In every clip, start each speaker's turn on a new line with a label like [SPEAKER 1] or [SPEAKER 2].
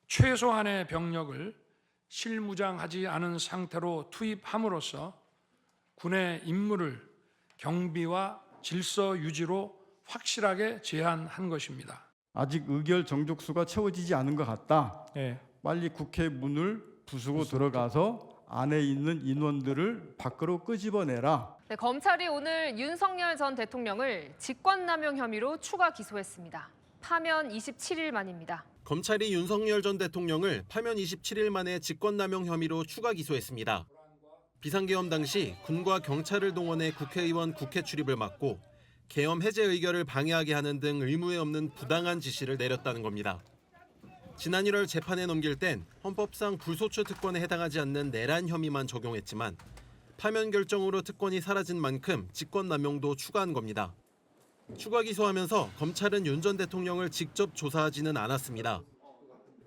[SPEAKER 1] 최소한의 병력을 실무장하지 않은 상태로 투입함으로써 군의 임무를 경비와 질서 유지로 확실하게 제한한 것입니다.
[SPEAKER 2] 아직 의결 정족수가 채워지지 않은 것 같다.
[SPEAKER 1] 예.
[SPEAKER 2] 빨리 국회 문을 부수고 들어가서 안에 있는 인원들을 밖으로 끄집어내라.
[SPEAKER 3] 네, 검찰이 오늘 윤석열 전 대통령을 직권남용 혐의로 추가 기소했습니다. 파면 27일 만입니다.
[SPEAKER 4] 검찰이 윤석열 전 대통령을 파면 27일 만에 직권남용 혐의로 추가 기소했습니다. 비상계엄 당시 군과 경찰을 동원해 국회의원 국회 출입을 막고 계엄 해제 의결을 방해하게 하는 등 의무에 없는 부당한 지시를 내렸다는 겁니다. 지난 1월 재판에 넘길 땐 헌법상 불소추 특권에 해당하지 않는 내란 혐의만 적용했지만 파면 결정으로 특권이 사라진 만큼 직권남용도 추가한 겁니다. 추가 기소하면서 검찰은 윤 전 대통령을 직접 조사하지는 않았습니다.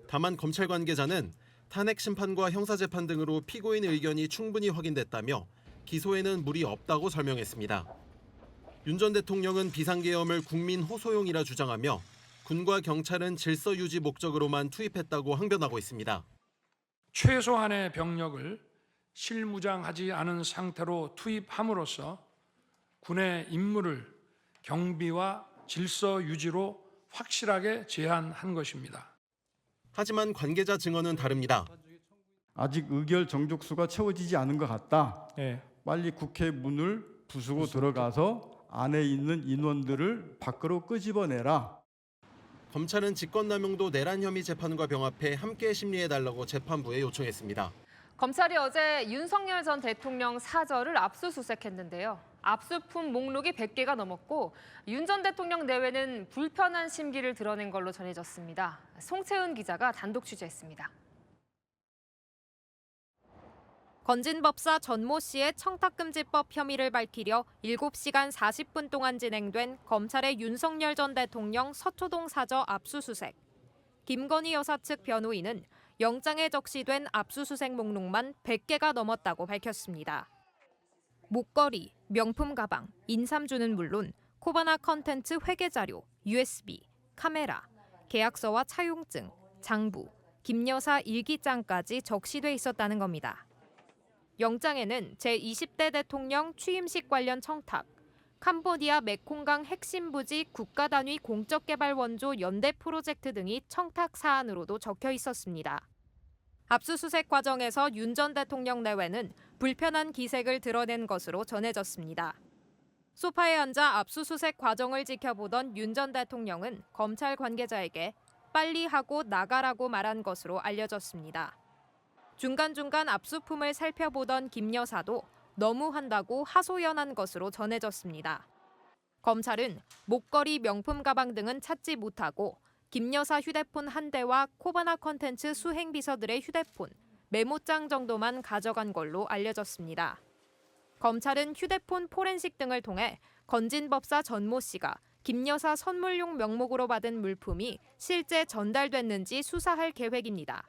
[SPEAKER 4] 다만 검찰 관계자는 탄핵 심판과 형사재판 등으로 피고인 의견이 충분히 확인됐다며 기소에는 무리 없다고 설명했습니다. 윤 전 대통령은 비상계엄을 국민 호소용이라 주장하며 군과 경찰은 질서 유지 목적으로만 투입했다고 항변하고 있습니다.
[SPEAKER 1] 최소한의 병력을 실무장하지 않은 상태로 투입함으로써 군의 임무를 경비와 질서 유지로 확실하게 제한한 것입니다.
[SPEAKER 4] 하지만 관계자 증언은 다릅니다.
[SPEAKER 2] 아직 의결 정족수가 채워지지 않은 것 같다.
[SPEAKER 1] 예.
[SPEAKER 2] 빨리 국회 문을 부수고 들어가서 안에 있는 인원들을 밖으로 끄집어내라.
[SPEAKER 4] 검찰은 직권남용도 내란 혐의 재판과 병합해 함께 심리해달라고 재판부에 요청했습니다.
[SPEAKER 3] 검찰이 어제 윤석열 전 대통령 사저를 압수수색했는데요. 압수품 목록이 100개가 넘었고 윤 전 대통령 내외는 불편한 심기를 드러낸 걸로 전해졌습니다. 송채은 기자가 단독 취재했습니다. 건진법사 전모 씨의 청탁금지법 혐의를 밝히려 7시간 40분 동안 진행된 검찰의 윤석열 전 대통령 서초동 사저 압수수색. 김건희 여사 측 변호인은 영장에 적시된 압수수색 목록만 100개가 넘었다고 밝혔습니다. 목걸이, 명품 가방, 인삼주는 물론 코바나 컨텐츠 회계 자료, USB, 카메라, 계약서와 차용증, 장부, 김 여사 일기장까지 적시돼 있었다는 겁니다. 영장에는 제20대 대통령 취임식 관련 청탁, 캄보디아 메콩강 핵심 부지 국가단위 공적개발 원조 연대 프로젝트 등이 청탁 사안으로도 적혀 있었습니다. 압수수색 과정에서 윤 전 대통령 내외는 불편한 기색을 드러낸 것으로 전해졌습니다. 소파에 앉아 압수수색 과정을 지켜보던 윤 전 대통령은 검찰 관계자에게 빨리 하고 나가라고 말한 것으로 알려졌습니다. 중간중간 압수품을 살펴보던 김 여사도 너무한다고 하소연한 것으로 전해졌습니다. 검찰은 목걸이, 명품 가방 등은 찾지 못하고 김 여사 휴대폰 한 대와 코바나 컨텐츠 수행 비서들의 휴대폰, 메모장 정도만 가져간 걸로 알려졌습니다. 검찰은 휴대폰 포렌식 등을 통해 건진법사 전모 씨가 김 여사 선물용 명목으로 받은 물품이 실제 전달됐는지 수사할 계획입니다.